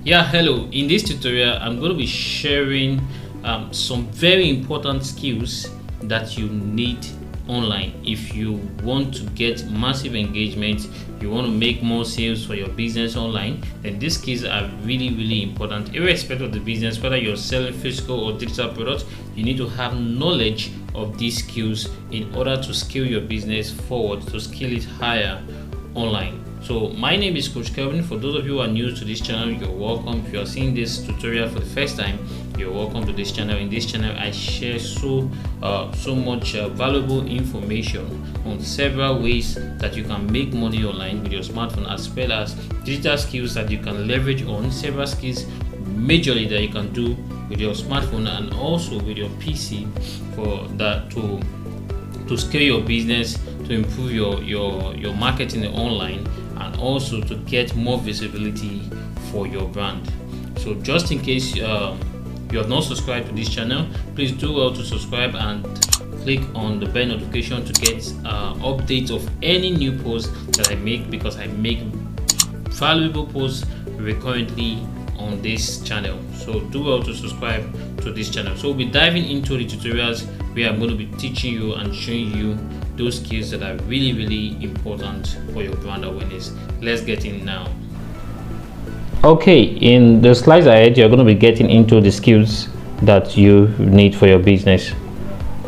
Yeah, hello. In this tutorial, I'm going to be sharing some very important skills that you need online if you want to get massive engagement, you want to make more sales for your business online. Then these skills are really important irrespective of the business, whether you're selling physical or digital products. You need to have knowledge of these skills in order to scale your business forward, to scale it higher online. So my name is Coach Kelvin. For those of you who are new to this channel, you're welcome. If you are seeing this tutorial for the first time, you're welcome to this channel. In this channel, I share so much valuable information on several ways that you can make money online with your smartphone, as well as digital skills that you can leverage on, several skills majorly that you can do with your smartphone and also with your PC for that to scale your business, to improve your marketing online, and also to get more visibility for your brand. So just in case you have not subscribed to this channel, please do well to subscribe and click on the bell notification to get updates of any new posts that I make, because I make valuable posts recurrently on this channel. So do well to subscribe to this channel. So we'll be diving into the tutorials where I'm going to be teaching you and showing you those skills that are really important for your brand awareness. Let's get in now. Okay, in the slides ahead, you're going to be getting into the skills that you need for your business.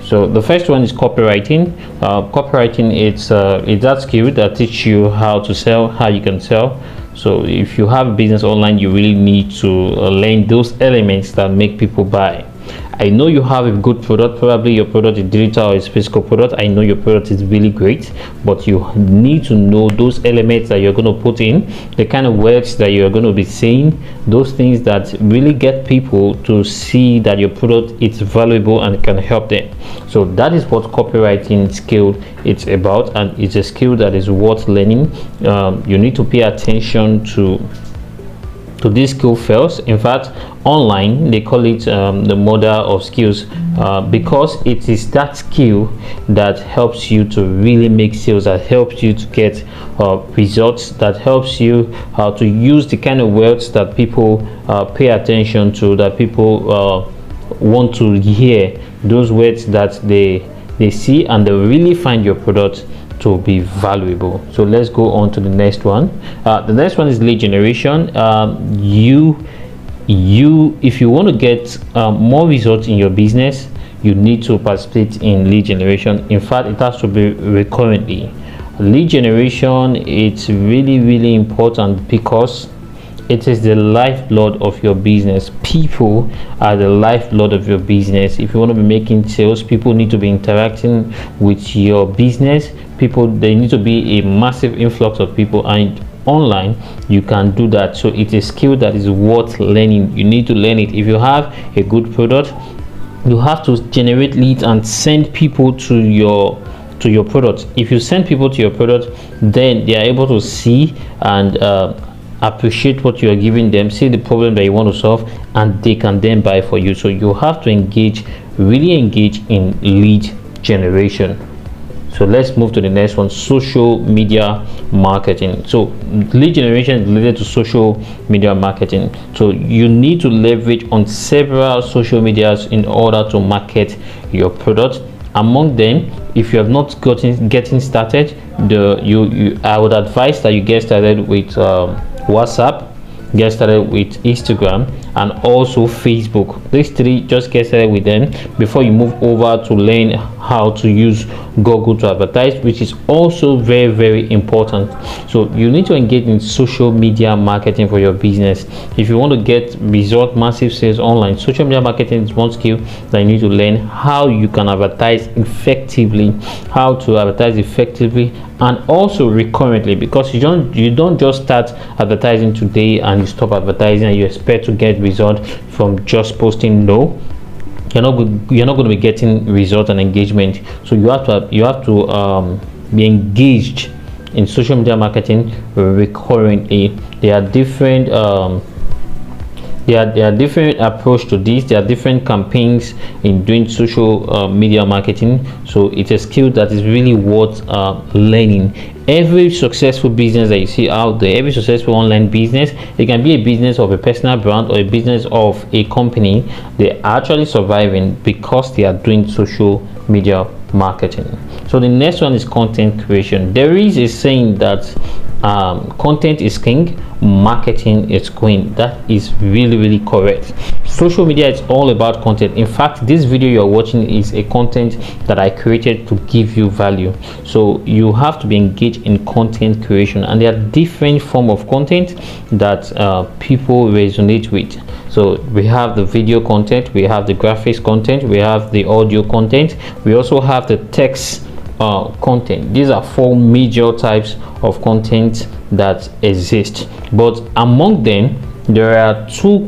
So the first one is copywriting. Copywriting it's that skill that teaches you how to sell, how you can sell. So if you have a business online, you really need to learn those elements that make people buy. I know you have a good product, probably your product is digital or is physical product. I know your product is really great, but you need to know those elements that you're going to put in, the kind of words that you're going to be saying, those things that really get people to see that your product is valuable and can help them. So that is what copywriting skill it's about, and it's a skill that is worth learning. You need to pay attention to this skill first. In fact, online they call it the mother of skills, because it is that skill that helps you to really make sales, that helps you to get results, that helps you to use the kind of words that people pay attention to, that people want to hear, those words that they see and they really find your product to be valuable. So let's go on to the next one. The next one is lead generation. If you want to get more results in your business, you need to participate in lead generation. In fact, it has to be recurrently. Lead generation, it's really important because it is the lifeblood of your business. People are the lifeblood of your business. If you want to be making sales, people need to be interacting with your business. They need to be a massive influx of people, and online you can do that. So it's a skill that is worth learning. You need to learn it. If you have a good product, you have to generate leads and send people to your product. If you send people to your product, then they are able to see and appreciate what you are giving them, see the problem that you want to solve, and they can then buy for you. So you have to really engage in lead generation. So let's move to the next one, social media marketing. So lead generation is related to social media marketing. So you need to leverage on several social medias in order to market your product. Among them, if you have not getting started, I would advise that you get started with WhatsApp, get started with Instagram, and also Facebook. These three, just get started with them before you move over to learn how to use Google to advertise, which is also very important. So you need to engage in social media marketing for your business. If you want to get massive sales online, social media marketing is one skill that you need to learn, how you can advertise effectively, and also recurrently, because you don't just start advertising today and you stop advertising and you expect to get result from just posting. No, you're not going to be getting result and engagement. So you have to be engaged in social media marketing recurrently. There are different There are different approach to this. There are different campaigns in doing social media marketing. So it's a skill that is really worth learning. Every successful business that you see out there, every successful online business, it can be a business of a personal brand or a business of a company, they are actually surviving because they are doing social media marketing. So the next one is content creation. There is a saying that content is king, marketing is queen. That is really correct. Social media is all about content. In fact, this video you're watching is a content that I created to give you value. So you have to be engaged in content creation, and there are different form of content that people resonate with. So we have the video content, we have the graphics content, we have the audio content, we also have the text content. These are four major types of content that exist, but among them there are two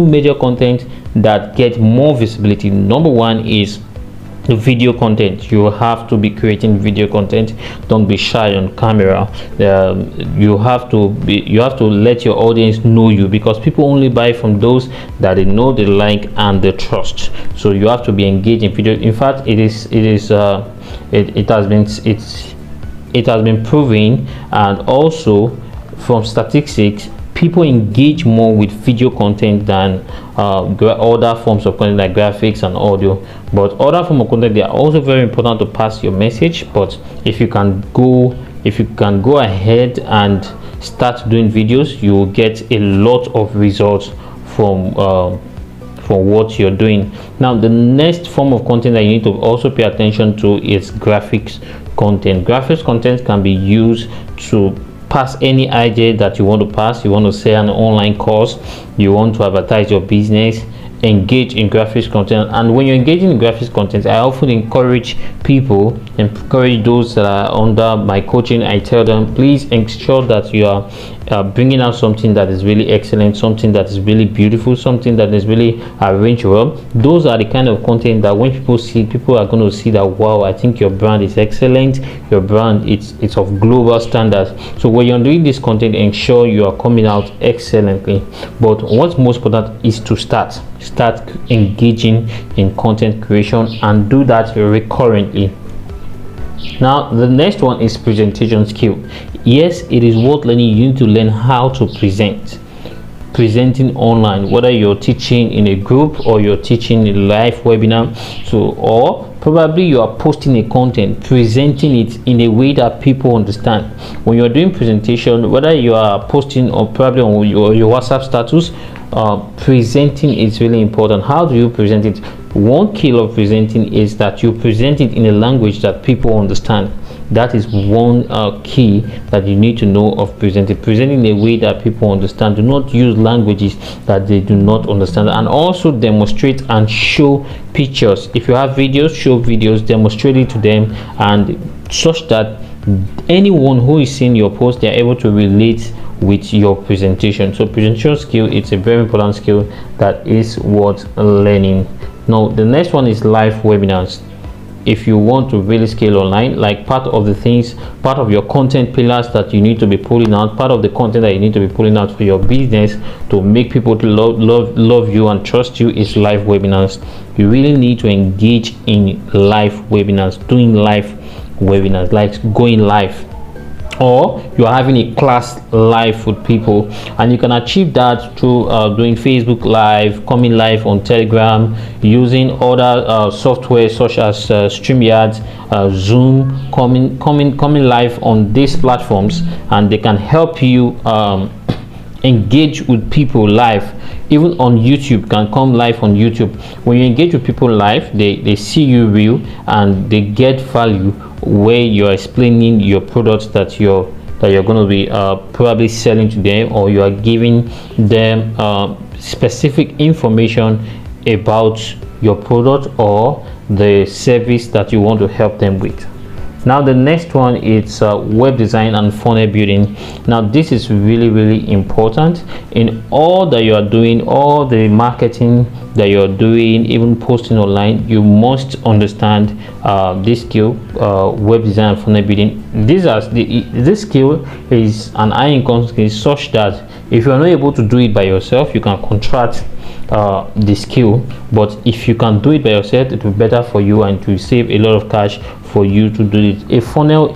major content that get more visibility. Number one is the video content. You have to be creating video content. Don't be shy on camera. You have to let your audience know you, because people only buy from those that they know, they like, and they trust. So you have to be engaged in video. In fact, it has been proven, and also from statistics, people engage more with video content than other forms of content like graphics and audio. But other form of content, they are also very important to pass your message. But if you can go ahead and start doing videos, you will get a lot of results from what you're doing. Now the next form of content that you need to also pay attention to is graphics content. Graphics content can be used to pass any idea that you want to pass. You want to sell an online course, you want to advertise your business, engage in graphics content. And when you're engaging in graphics content, I often encourage those that are under my coaching. I tell them, please ensure that you are bringing out something that is really excellent, something that is really beautiful, something that is really arranged well. Those are the kind of content that when people see, people are going to see that, wow, I think your brand is excellent, your brand it's of global standards. So when you're doing this content, ensure you are coming out excellently. But what's most important is to start engaging in content creation, and do that recurrently. Now the next one is presentation skill. Yes, it is worth learning. You need to learn how to presenting online, whether you're teaching in a group or you're teaching a live webinar. So, or probably you are posting a content, presenting it in a way that people understand. When you're doing presentation, whether you are posting or probably on your WhatsApp status, presenting is really important. How do you present it? One key of presenting is that you present it in a language that people understand. That is one key that you need to know of presenting in a way that people understand. Do not use languages that they do not understand. And also demonstrate and show pictures. If you have videos, show videos, demonstrate it to them, and such that anyone who is seeing your post, they are able to relate with your presentation. So presentation skill, it's a very important skill that is worth learning. Now the next one is live webinars. If you want to really scale online, like part of your content pillars that you need to be pulling out, part of the content that you need to be pulling out for your business to make people to love you and trust you is live webinars. You really need to engage in live webinars, doing live webinars, like going live, or you are having a class live with people, and you can achieve that through doing Facebook Live, coming live on Telegram, using other software such as StreamYard, Zoom, coming live on these platforms, and they can help you engage with people live. Even on YouTube, can come live on YouTube. When you engage with people live, they see you real, and they get value where you're explaining your products that you're going to be probably selling to them, or you are giving them specific information about your product or the service that you want to help them with. Now the next one is web design and funnel building. Now this is really important in all that you are doing, all the marketing that you're doing, even posting online. You must understand this skill, web design and funnel building. This skill is an high income skill, such that If you're not able to do it by yourself, you can contract the skill, but if you can do it by yourself, it will be better for you and to save a lot of cash for you to do it. A funnel,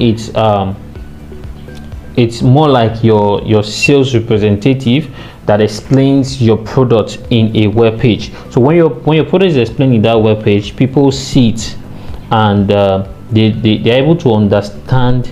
it's more like your sales representative that explains your product in a web page. So when your product is explained in that web page, people see it, and they're able to understand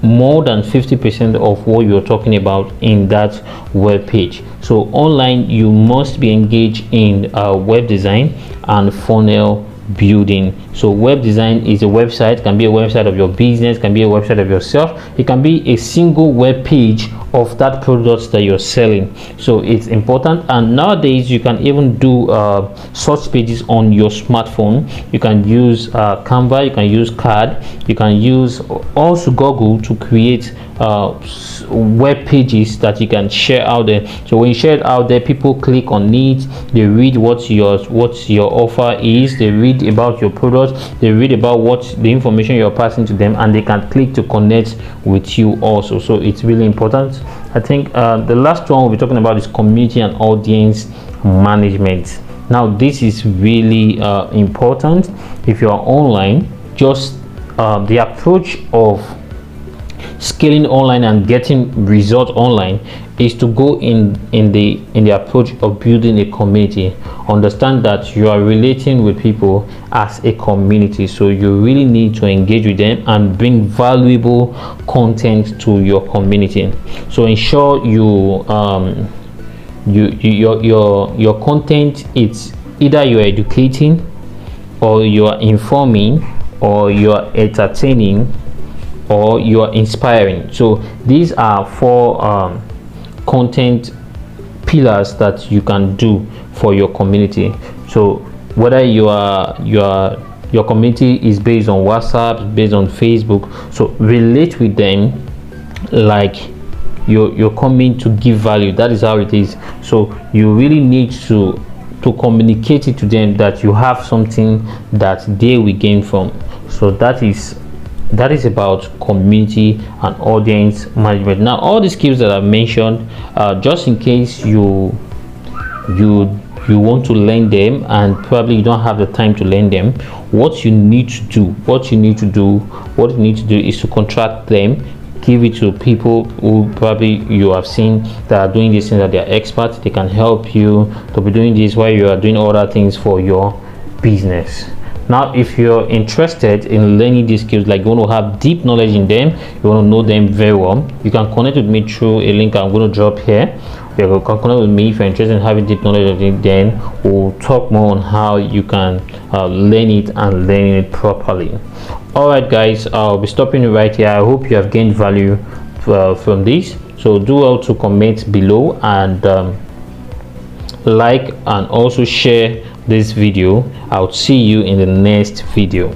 more than 50% of what you're talking about in that web page. So online, you must be engaged in web design and funnel building. So web design is a website, can be a website of your business, can be a website of yourself, it can be a single web page of that product that you're selling. So it's important, and nowadays you can even do search pages on your smartphone. You can use Canva, you can use Card, you can use also Google to create web pages that you can share out there. So when you share it out there, people click on it, they read what your offer is, they read about your product, they read about what the information you're passing to them, and they can click to connect with you also. So it's really important. I think the last one we'll be talking about is community and audience management. Now this is really important. If you're online, just the approach of scaling online and getting results online is to go in the approach of building a community. Understand that you are relating with people as a community, so you really need to engage with them and bring valuable content to your community. So ensure your content, it's either you're educating, or you're informing, or you're entertaining, or you are inspiring. So these are four content pillars that you can do for your community. So whether your community is based on WhatsApp, based on Facebook, so relate with them like you're coming to give value. That is how it is. So you really need to communicate it to them that you have something that they will gain from. So that is about community and audience management. Now all the skills that I've mentioned, just in case you want to learn them and probably you don't have the time to learn them, what you need to do is to contract them, give it to people who probably you have seen that are doing this thing, that they are experts. They can help you to be doing this while you are doing other things for your business. Now if you're interested in learning these skills, like you want to have deep knowledge in them, you want to know them very well, you can connect with me through a link I'm going to drop here. You can connect with me if you're interested in having deep knowledge of it. Then we'll talk more on how you can learn it and learn it properly. All right guys, I'll be stopping right here. I hope you have gained value from this. So do well to comment below and like and also share this video. I'll see you in the next video.